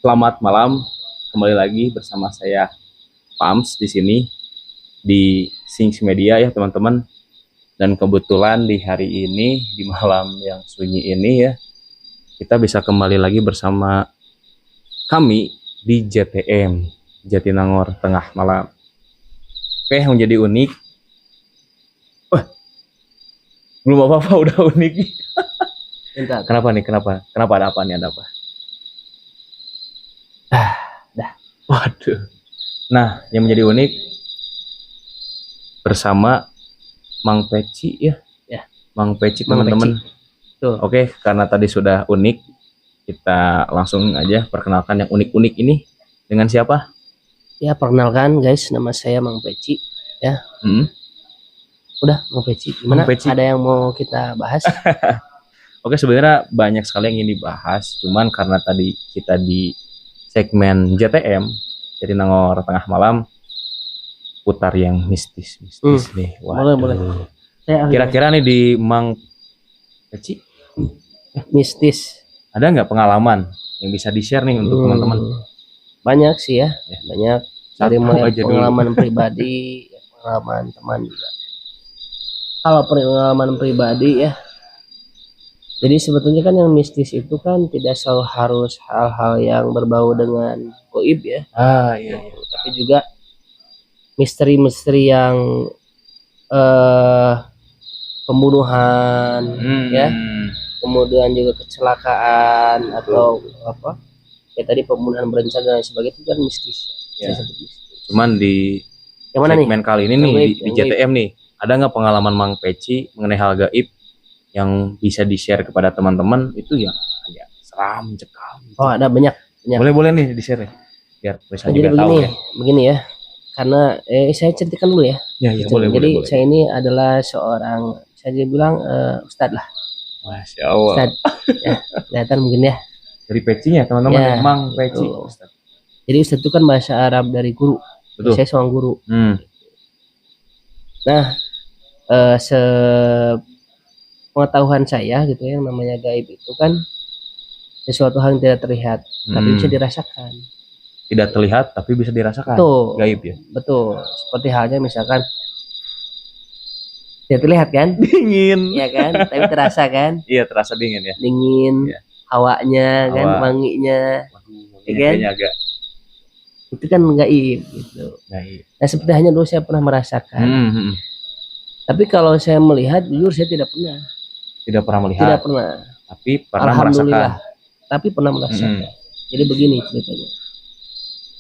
Selamat malam, kembali lagi bersama saya Pams di sini di Sings Media ya teman-teman. Dan kebetulan di hari ini, di malam yang sunyi ini ya, kita bisa kembali lagi bersama kami di JTM, Jatinangor Tengah Malam. Oke, yang menjadi unik, belum apa-apa udah unik. Bentar. Kenapa nih? Kenapa ada apa nih? Ada apa? Dah. Waduh. Nah, yang menjadi unik bersama Mang Peci ya. Ya. Mang Peci Mang teman-teman. Tuh. Oke, karena tadi sudah unik, kita langsung aja perkenalkan yang unik-unik ini dengan siapa? Ya, perkenalkan guys, nama saya Mang Peci ya. Udah, Mang Peci. Gimana? Mang Peci. Ada yang mau kita bahas? Oke, sebenarnya banyak sekali yang ingin dibahas, cuman karena tadi kita di segmen JTM, jadi Nangor Tengah Malam, putar yang mistis nih. Waduh. Boleh. Kira-kira nih di Mang Peci, mistis. ada nggak pengalaman yang bisa di-share nih untuk teman-teman? Banyak sih ya. Banyak. Dari mulai pengalaman dulu. pribadi, pengalaman teman juga. Kalau pengalaman pribadi ya, jadi sebetulnya kan yang mistis itu kan tidak selalu harus hal-hal yang berbau dengan goib ya. Iya. Tapi juga misteri-misteri yang pembunuhan ya, kemudian juga kecelakaan atau apa ya tadi, pembunuhan berencana dan sebagainya, itu kan mistis ya. Cuman di segmen kali ini nih di JTM nih, ada nggak pengalaman Mang Peci mengenai hal gaib yang bisa di-share kepada teman-teman itu yang agak seram, cekam gitu. Oh, ada banyak. Boleh nih di-share ya, biar bisa juga begini, tahu ya. Begini ya, karena saya ceritakan dulu ya. Boleh. Jadi saya ini adalah seorang, saya bilang ustadz lah. Masya Allah. Ustadz ya, kelihatan mungkin ya. Dari pecinya teman-teman ya, Mang Peci. Jadi ustadz itu kan bahasa Arab dari guru. Betul. Saya seorang guru. Nah, pengetahuan saya gitu ya, yang namanya gaib itu kan sesuatu hal yang tidak terlihat tapi bisa dirasakan. Tidak terlihat tapi bisa dirasakan. Betul. Gaib ya. Betul. Seperti halnya misalkan tidak terlihat kan? Dingin. Iya kan? Tapi terasa kan? Iya, terasa dingin ya. Dingin. Ya. Hawanya kan, wanginya. Iya kan? Agak. Itu kan gaib gitu. Gaib. Nah, seperti hanya dulu saya pernah merasakan. Tapi kalau saya melihat, jujur saya tidak pernah. Tidak pernah melihat. Tidak pernah. Tapi pernah Alhamdulillah. merasakan. Tapi pernah merasakan. Jadi begini ceritanya.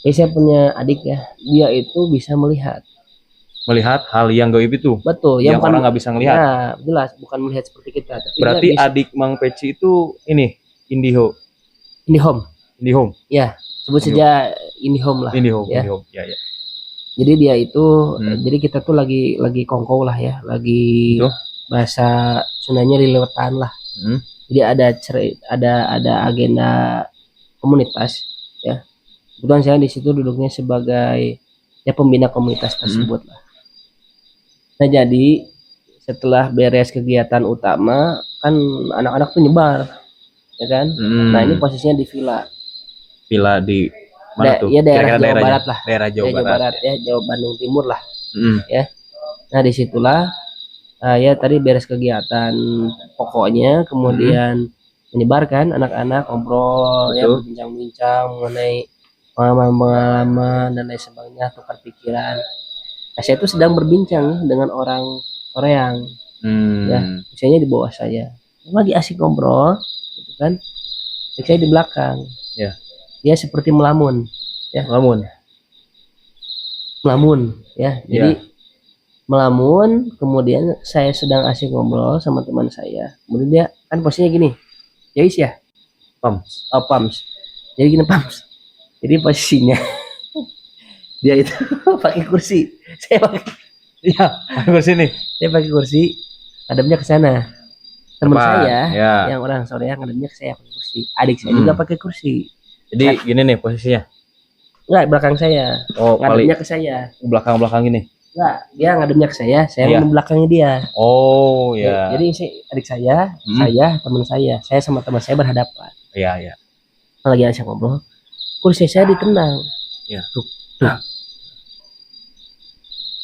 Jadi saya punya adik ya, dia itu bisa melihat hal yang gaib itu. Betul. Yang orang nggak bisa melihat. Nah, jelas bukan melihat seperti kita. Tapi berarti adik Mang Peci itu ini IndiHome. Ya, sebut saja IndiHome lah. IndiHome. Ya. Jadi dia itu, jadi kita tuh lagi kongkow lah ya, lagi itu? Bahasa Sundanya liliwetan lah. Jadi ada agenda komunitas ya. Kebetulan saya di situ duduknya sebagai ya pembina komunitas tersebut lah. Nah, jadi setelah beres kegiatan utama kan anak-anak tuh nyebar ya kan. Nah, ini posisinya di villa di mana tuh? Ya daerah Jawa Barat lah. Daerah Jawa Barat ya, Jawa Bandung Timur lah. Ya. Nah, disitulah ya tadi beres kegiatan pokoknya, kemudian menyebarkan anak-anak ngobrol ya, berbincang-bincang mengenai pengalaman dan lain sebagainya, tukar pikiran. Nah, saya itu sedang berbincang dengan orang Koreang ya, usianya di bawah saya, lagi asik ngobrol gitu kan. Saya di belakang ya, dia seperti melamun ya, jadi melamun. Kemudian saya sedang asik ngobrol sama teman saya, kemudian dia kan posisinya gini, Joyce ya, Pams. Jadi gini, Pams. Jadi posisinya dia itu pakai kursi, saya pakai kursi nih. Saya pakai kursi, ngadepnya ke sana. Teman saya yang orang sore ngadepnya ke saya pakai kursi. Adik saya juga pakai kursi. Jadi gini nih posisinya. Enggak, belakang saya. Oh, ngadepnya ke saya. Belakang gini. Enggak, dia ngadepnya ke saya ngadep belakangnya dia. Oh, ya. Jadi adik saya, teman saya sama teman saya berhadapan. Iya. Lagi asik ngobrol. kursi saya ditendang. Ya. Duk, duk.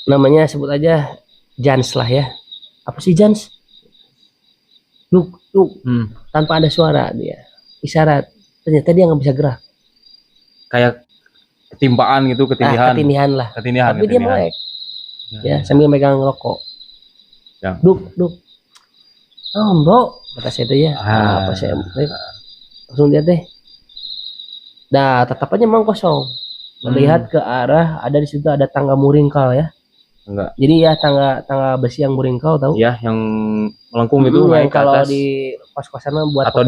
Namanya sebut aja Jans lah ya. Apa sih Jans? Duk, duk. Tanpa ada suara dia. Isyarat. Ternyata dia nggak bisa gerak. Kayak ketimpaan gitu, Ketinihan lah. Tapi dia melek. Ya, sambil megang rokok. Ya. Duk, duk. Oh, bro, kata saya itu ya. Apa saya langsung lihat deh. Nah, tatapannya memang kosong. Melihat ke arah ada di situ ada tangga muringkal ya. Enggak. Jadi ya tangga besi yang muringkal tahu? Ya, yang melengkung itu naik ke kalau atas. di kos-kosan buat atau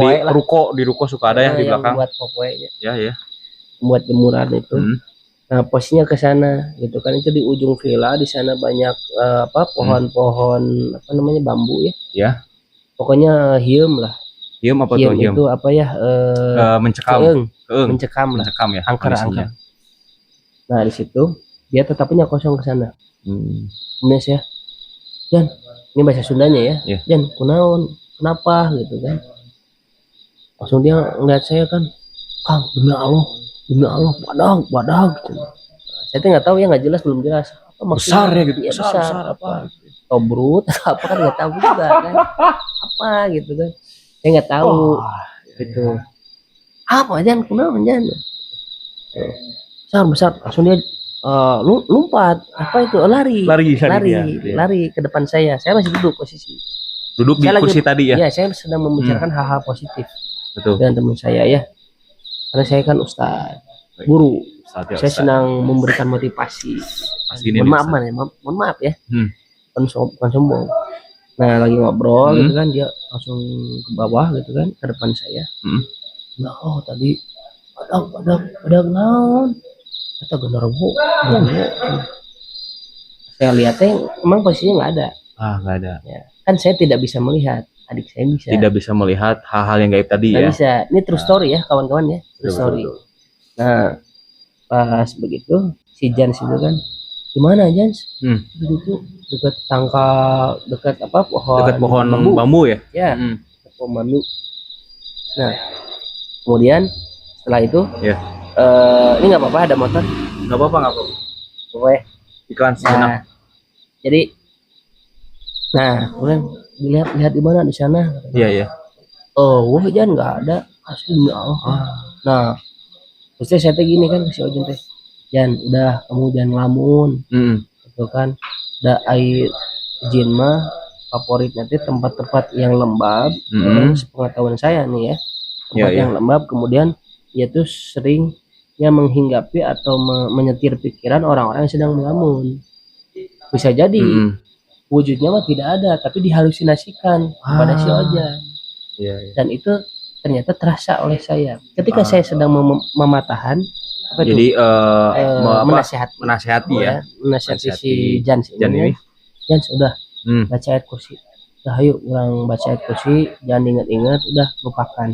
di ruko suka ada ya di belakang. Buat popoe-nya. Ya. Buat jemuran itu. Nah, posisinya ke sana gitu kan, itu di ujung villa, di sana banyak pohon-pohon apa namanya bambu ya. Ya. Pokoknya hium lah. Hium apa tuh hium? Itu apa ya? Mencekam. Mencekam lah. Mencekam ya. Angker. Nah, di situ dia tetapnya kosong ke sana. Mes ya. Dan ini bahasa Sundanya ya. Dan kunaon? Kenapa gitu kan? Langsung dia ngeliat saya kan, Kang, demi Allah, badag gitu. Saya tuh nggak tahu ya, nggak jelas, belum jelas. Apa maksudnya? Besar ya gitu. Ya, besar apa? Tobrut apa kan nggak tahu juga kan? Apa gitu kan? Saya nggak tahu gitu. Apa Jan? Kenapa Jan? Besar. Langsung dia lompat. Apa itu? Lari ke depan saya. Saya masih duduk posisi. Duduk di kursi tadi ya? Iya, saya sedang membicarakan hal-hal positif. Betul. Dengan teman saya ya. Karena saya kan ustaz, guru. Saya senang memberikan motivasi. Mohon maaf ya. Bukan sombong. Nah, lagi ngobrol gitu kan, dia langsung ke bawah gitu kan, ke depan saya. Nah, tadi badag naon? Kata genarwo. Saya lihatnya emang posisinya nggak ada. Nggak ada. Ya. Kan saya tidak bisa melihat. Adik saya bisa. Tidak bisa melihat hal-hal yang gaib tadi ya. Bisa. Ini true story ya kawan-kawan ya. True story. Nah, pas begitu si Jans itu kan, gimana Jans? Itu dekat pohon bambu ya? Ya. Pohon bambu. Nah, kemudian setelah itu, ini nggak apa-apa ada motor? Nggak apa-apa. Pokoknya iklan sejenak. Jadi, kemudian lihat di mana di sana? Iya. Oh, Jan nggak ada. Asli demi Allah. Nah, terus saya gini kan si Ojin teh, Jan udah kamu jangan ngelamun. Gitu kan, udah air jin mah favorit nanti tempat-tempat yang lembab. Sepengetahuan saya nih ya, tempat yang lembab. Kemudian dia tuh seringnya menghinggapi atau menyetir pikiran orang-orang yang sedang melamun. Bisa jadi wujudnya mah tidak ada, tapi dihalusinasikan kepada si Ojan. Dan itu ternyata terasa oleh saya ketika saya sedang mematahan jadi menasihati si Jans ini. Jans udah baca ayat kursi, udah ayo orang baca ayat kursi, jangan ingat-ingat, udah lupakan.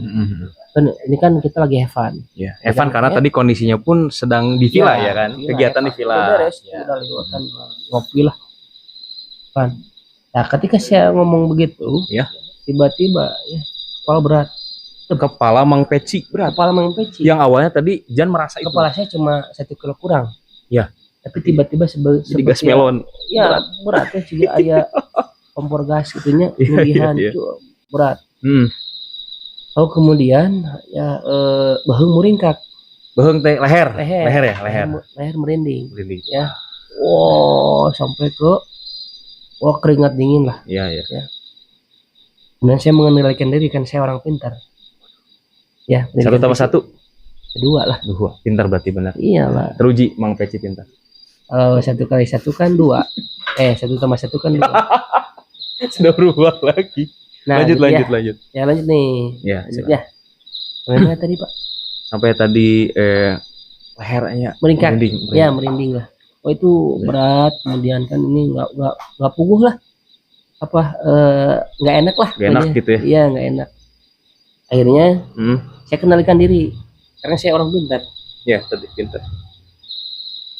Kan ini kan kita lagi have fun. Have fun karena tadi kondisinya pun sedang di villa ya kan, kegiatan di villa. Udah lewatan ngopi lah. Nah, ketika saya ngomong begitu, tiba-tiba kepala berat. Kepala Mang Peci berat. Yang awalnya tadi Jan merasa kepala saya cuma 1 kilo kurang. Ya. Tapi tiba-tiba seperti gas melon. Ya, berat ya juga aya kompor gas gitunya, kemudian berat. Lalu kemudian baheung muringkak. Baheung teh leher merinding. Ya. Sampai ke keringat dingin lah. Iya. Kemudian saya mengendalikan diri, kan saya orang pintar. Ya, 1+1? 2 lah. 2. Pintar berarti benar. Iyalah. Teruji Mang Peci pintar. 1 kali 1 kan 2. 1+1 kan 2. Sudah berubah lagi. Nah, lanjut. Ya, lanjut nih. Ya. Sampai tadi, Pak? Sampai tadi lehernya merinding. Ya, merinding lah. Itu berat, kemudian kan ini nggak puguh lah, nggak enak lah, nggak enak gitu ya. Iya, nggak enak. Akhirnya saya kendalikan diri karena saya orang pintar. Ya, tadi pintar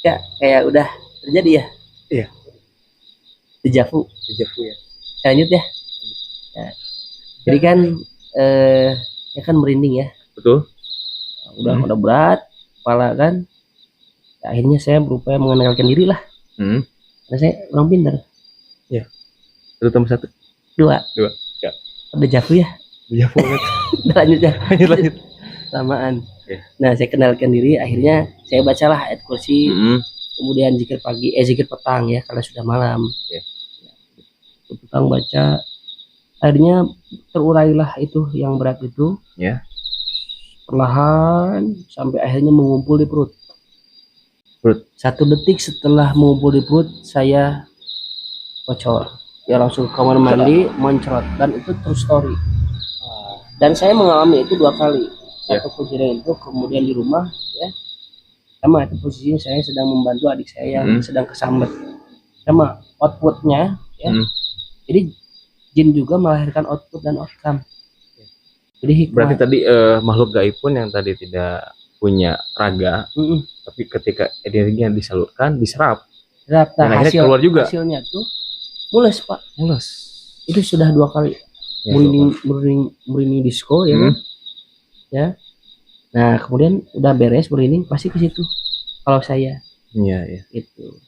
ya, kayak udah terjadi ya. Iya, dejavu ya. Lanjut ya. Jadi kan ya kan merinding ya. Betul. Udah berat, kepala kan. Akhirnya saya berupaya mengenalkan diri lah. Karena saya orang pintar. Ya. Satu tambah satu. Dua. Ya. Udah jatuh ya. Jauh banget. Lanjut ya. Lanjut. Lamaan. Ya. Nah, saya kenalkan diri. Akhirnya saya bacalah ayat kursi. Kemudian zikir pagi, zikir petang ya, karena sudah malam. Ya. Petang baca. Akhirnya terurailah itu yang berat itu. Ya. Perlahan sampai akhirnya mengumpul di perut. 1 detik setelah mengumpul di perut, saya bocor. Ya langsung ke kamar mandi, mencrot, dan itu true story. Dan saya mengalami itu 2 kali. Satu kejadian itu, kemudian di rumah ya. Sama itu posisinya saya sedang membantu adik saya yang sedang kesambet. Sama outputnya ya. Jadi jin juga melahirkan output dan outcome. Jadi hikmah. Berarti tadi makhluk gaib pun yang tadi tidak punya raga, tapi ketika energinya disalurkan, diserap. Nah, dan akhirnya keluar juga. Hasilnya tuh mules, Pak. Mules. Itu sudah 2 kali. Ya, Merinding disco ya kan? Ya. Nah, kemudian udah beres merinding pasti ke situ. Kalau saya. Iya. Itu.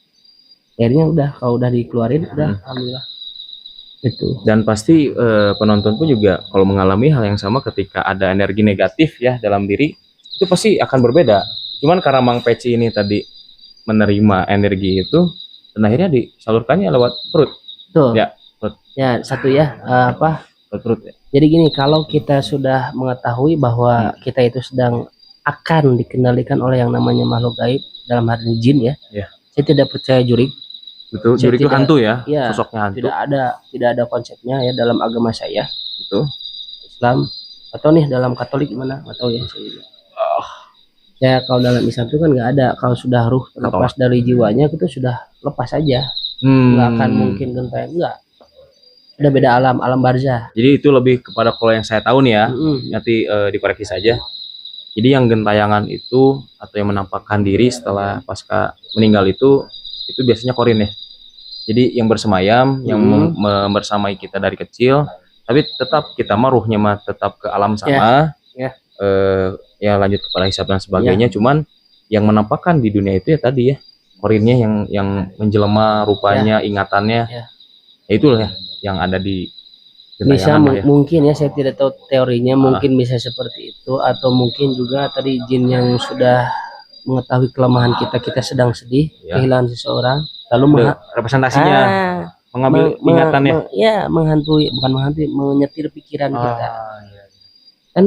Akhirnya udah kalau udah dikeluarin udah alhamdulillah. Itu. Dan pasti penonton pun juga kalau mengalami hal yang sama ketika ada energi negatif ya dalam diri, itu pasti akan berbeda. Cuman karena Mang Peci ini tadi menerima energi itu dan akhirnya disalurkannya lewat perut. Betul. Ya, perut. Ya, satu ya, Perut ya. Jadi gini, kalau kita sudah mengetahui bahwa kita itu sedang akan dikendalikan oleh yang namanya makhluk gaib, dalam hal ini jin ya. Saya tidak percaya jurik. Betul, jurik itu hantu ya, sosoknya hantu. Tidak ada konsepnya ya dalam agama saya. Betul. Islam atau nih dalam Katolik gimana? Atau ya saya. Ya kalau dalam Islam itu kan nggak ada, kalau sudah ruh terlepas dari jiwanya itu sudah lepas saja. Nggak akan mungkin gentayangan, enggak. Udah beda alam barzah. Jadi itu lebih kepada kalau yang saya tahu nih ya, nanti dikoreksi saja. Jadi yang gentayangan itu atau yang menampakkan diri setelah pasca meninggal itu biasanya korin ya. Jadi yang bersemayam, yang membersamai kita dari kecil, tapi tetap kita mah ruhnya mah tetap ke alam sana. Ya lanjut kepada hisab dan sebagainya. Cuman yang menampakkan di dunia itu ya tadi ya, korinnya yang menjelma rupanya, ingatannya. Ya itulah ya yang ada di bisa mungkin ya, saya tidak tahu teorinya, mungkin bisa seperti itu, atau mungkin juga tadi jin yang sudah mengetahui kelemahan kita sedang sedih, kehilangan seseorang, lalu representasinya mengambil ingatannya, menghantui, bukan menghantui, menyetir pikiran kita. Kan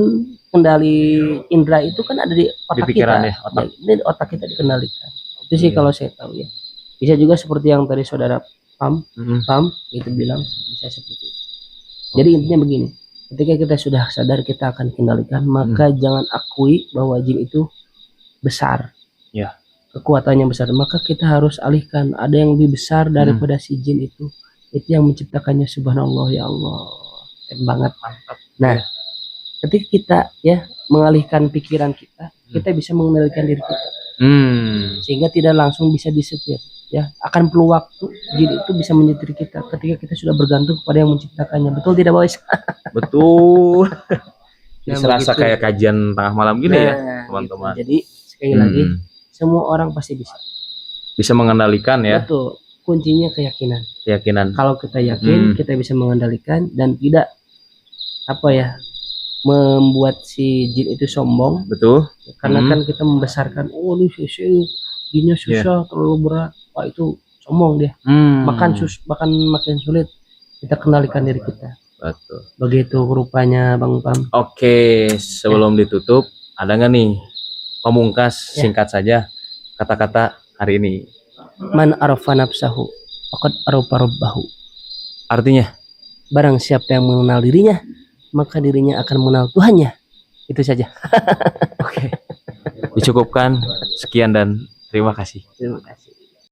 kendali indera itu kan ada di otak kita, di otak kita dikendalikan. Itu sih kalau saya tahu ya. Bisa juga seperti yang tadi saudara Pam itu bilang, bisa seperti itu. Jadi intinya begini, ketika kita sudah sadar kita akan kendalikan, maka jangan akui bahwa jin itu besar, kekuatannya besar, maka kita harus alihkan, ada yang lebih besar daripada si jin itu yang menciptakannya. Subhanallah, ya Allah, keren banget. Nah, ketika kita ya mengalihkan pikiran kita bisa mengendalikan diri kita, sehingga tidak langsung bisa disetir. Ya, akan perlu waktu jin itu bisa menyetir kita ketika kita sudah bergantung kepada yang menciptakannya. Betul tidak, boys? Betul. Serasa kayak kajian tengah malam gini ya, teman-teman. Gitu. Jadi sekali lagi, semua orang pasti bisa mengendalikan ya. Betul. Kuncinya keyakinan. Kalau kita yakin, kita bisa mengendalikan dan tidak membuat si jin itu sombong. Betul. Karena kan kita membesarkan, ini jinnya susah, terlalu berat. Wah, itu sombong dia. Makan makin sulit. Kita kendalikan diri kita. Betul. Begitu rupanya, Bang Pam. Oke, sebelum ditutup, ada nggak nih pamungkas singkat saja kata-kata hari ini? Man arafa nafsahu faqad arafa rabbahu. Artinya, barang siapa yang mengenal dirinya, maka dirinya akan mengenal Tuhannya. Itu saja. Oke. Dicukupkan. Sekian dan terima kasih. Terima kasih.